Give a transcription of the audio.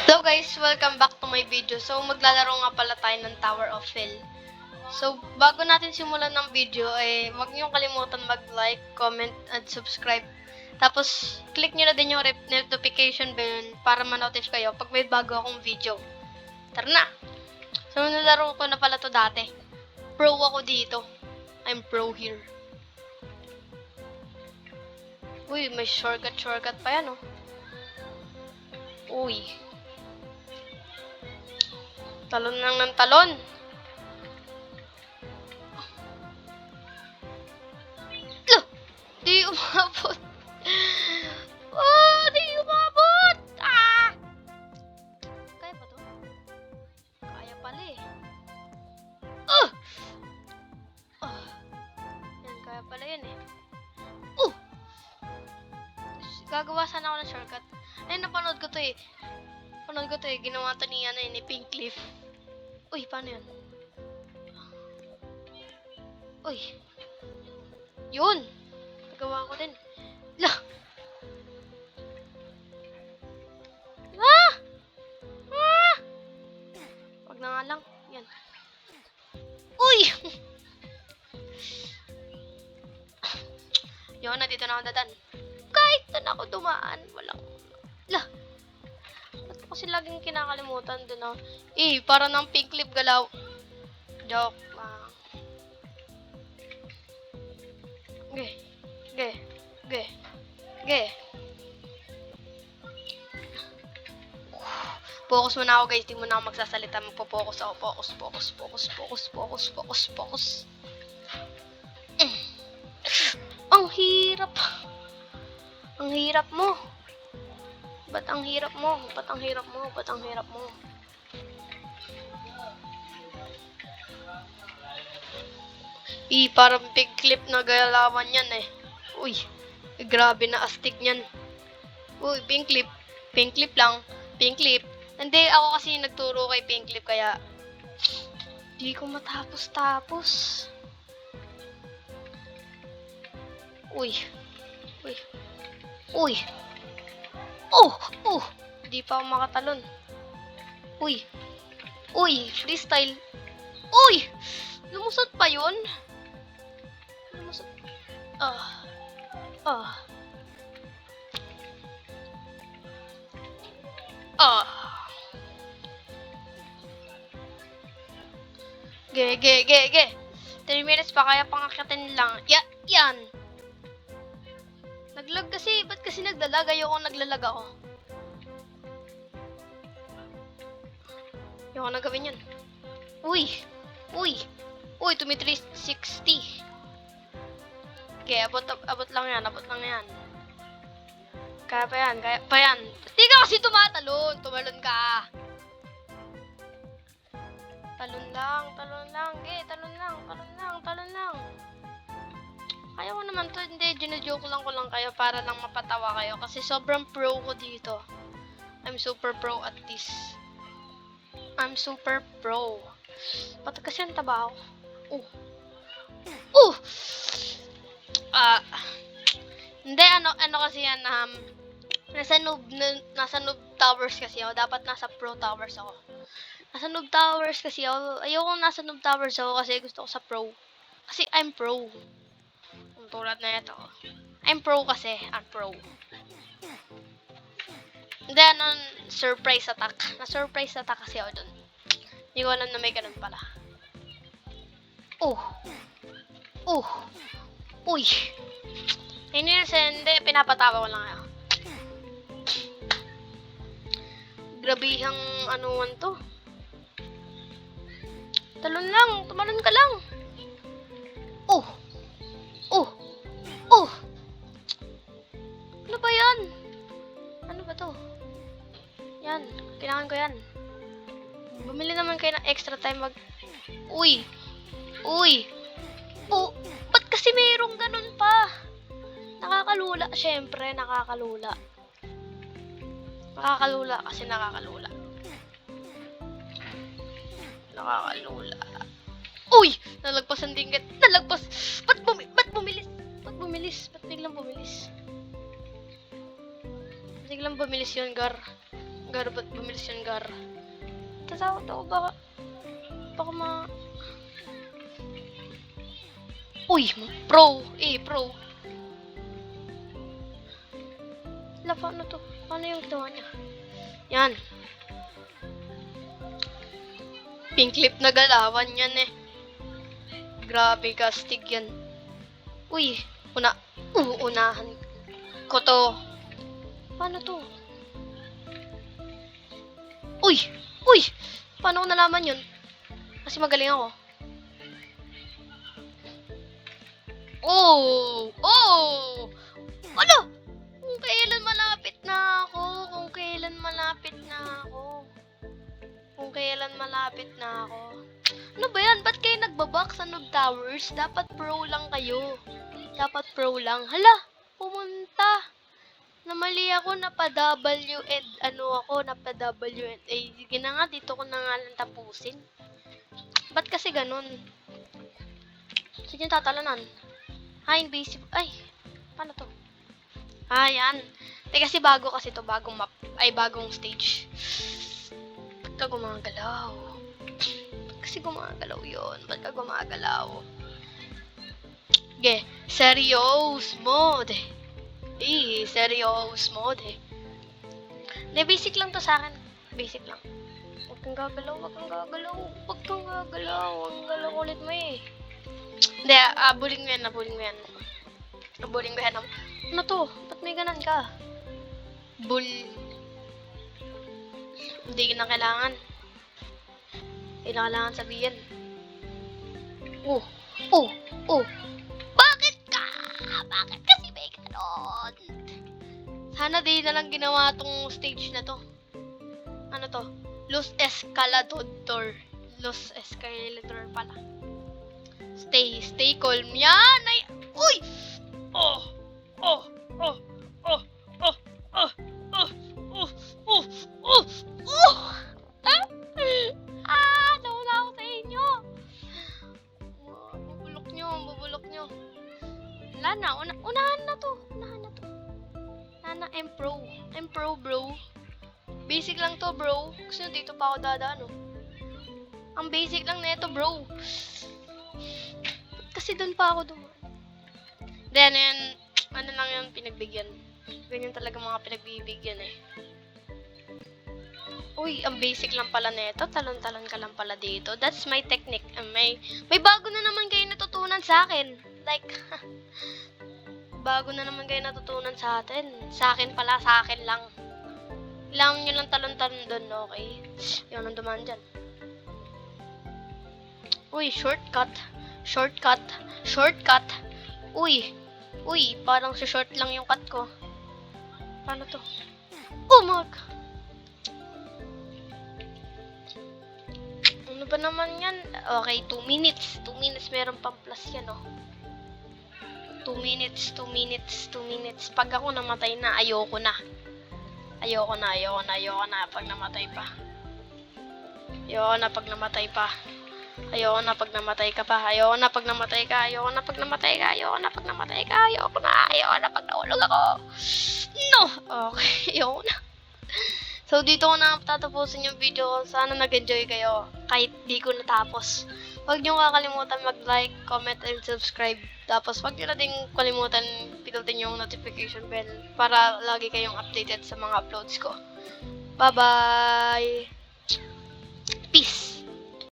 Hello guys! Welcome back to my video. So, maglalaro nga pala tayo ng Tower of Hell. So, bago natin simulan ng video, huwag niyong kalimutan mag-like, comment, and subscribe. Tapos, click niyo na din yung notification bell para ma-notify kayo pag may bago akong video. Tara na! So, nalaro ko na pala to dati. Pro ako dito. I'm pro here. Uy, may shortcut pa yan, oh. Uy. Talon lang ng talon. Loh! Di umabot. Oh, di umabot! Ah! Kaya pa to? Kaya pala eh. Oh! Oh! Yan, kaya pala yun eh. Oh! Gagawa sana ako ng shortcut. Ay, napanood ko to eh. Ginawa to ni, ni Pink Cliff. Uy, paano yan? Uy. Yun! Nagawa ko din. Lah! Ah! Ah! Wag na nga lang. Yan. Uy! Yun, dito na ako dadan. Kahit doon ako dumaan, walang... Lah! Ba't ko kasi laging kinakalimutan doon ako? Para ng Pink Cliff galaw. Joke lang. Ge. Focus muna ako guys, di muna ako magsasalita. Magpo-focus ako. Focus. Ang hirap. Ang hirap mo. Ba't ang hirap mo? Parang Pink Cliff na galawan yan eh. Uy, grabe na astig niyan. Uy, Pink Cliff lang. Pink Cliff. Hindi, ako kasi nagturo kay Pink Cliff kaya di ko matapos-tapos. Uy. Oh! Di pa ako makatalon. Uy, freestyle. Uy! Lumusot pa yun? Ge. 3 minutes pa kaya pangakyatin lang. Yan. Naglag kasi. Ba't kasi naglalag? Ayoko naglalag ako. Ayoko na gawin yan. Uy, tumi 360. Okay, abot lang yan. Kaya pa yan. Di ka kasi tumatalon. Tumalon ka. Talon lang. Talon lang. Kaya ko naman to. Hindi, ginajoke ko lang kayo para lang mapatawa kayo. Kasi sobrang pro ko dito. I'm super pro at this. I'm super pro. Ba't kasi ang taba ako? Hindi, ano kasi yan, nasa noob towers kasi ako. Dapat nasa pro towers ako. Nasa noob towers kasi ako. Ayoko nasa noob towers ako kasi gusto ko sa pro. Kasi I'm pro. Tulad na ito. I'm pro kasi. I'm pro. Hindi, surprise attack. Na-surprise attack kasi ako dun. Hindi ko alam na may ganun pala. Uy! Hindi, pinapatawa ko lang ako. Grabihang anuan to. Tumalon ka lang. Ano ba yan? Ano ba to? Yan, kailangan ko yan. Bumili naman kayo ng extra time Uy! Ba't kasi mayroong ganun pa? Nakakalula, syempre, nakakalula. Uy! Nalagpas ang dinggit. Ba't biglang bumilis? Biglang bumilis yun, Gar. Gar, ba't bumilis yan, Gar? Tatawag ako, baka Uy, pro! Pro! Hala, paano to? Paano yung ginawa niya? Yan. Pink lip na galawan yan eh. Grabe, kastig yan. Uy, uunahan ko to. Paano to? Uy! Paano ko nalaman yun? Kasi magaling ako. Ano? Kung kailan malapit na ako. Ano ba yan? Ba't kayo nagbabox sa Noob Towers? Dapat pro lang kayo. Hala, pumunta. Namali ako, napa-W and napa-W and A. Sige na nga, dito ko na nga lang tapusin. Ba't kasi ganun? Sige, tatalanan. Invisible. Paano to? Yan. Kasi bago kasi to, bagong map. Bagong stage. Ba't ka gumagalaw? Kasi gumagalaw yun. Ba't ka gumagalaw? Okay, serious mode. Serious mode. Basic lang to sa akin. Basic lang. Huwag kang gagalaw. Ang galaw ulit mo eh. Hindi, bullying mo yan. Ano to? Ba't may ganan ka? Hindi na kailangan. Kailangan sabihin. Bakit kasi may ganon? Sana di na lang ginawa tong stage na to. Ano to? Los Escalador pala. Stay calm. Yan! Uy! Nawala ako sa inyo. Bubulok nyo. Wala na. Unahan na to. I'm pro, bro. Basic lang to, bro. Gusto nyo dito pa ako dadaan, oh. Ang basic lang na ito, bro. Kasi doon pa ako dumaan. Then, ano lang yung pinagbigyan. Ganyan talaga mga pinagbibigyan eh. Uy, ang basic lang pala nito. Talon-talon ka lang pala dito. That's my technique. May bago na naman kayo natutunan sa akin. Like, bago na naman kayo natutunan sa atin. Sa akin lang. Kailangan nyo lang talon-talon doon, okay? Yun, ang dumaan dyan. Uy, shortcut. Uy, parang short lang yung cut ko. Paano to? Ano ba naman yan? Okay, 2 minutes. 2 minutes, meron pang plus yan, oh. 2 minutes. Pag ako namatay na, ayoko na. Pag namatay pa. Ayoko na pag namatay ka. Ayoko na pag namatay nahulog ako. No! Okay, ayoko na. So, dito ko na tatapusin yung video ko. Sana nag-enjoy kayo kahit di ko natapos. Huwag nyo kakalimutan mag-like, comment, and subscribe. Tapos, huwag nyo na din kalimutan pindutin yung notification bell para lagi kayong updated sa mga uploads ko. Bye-bye!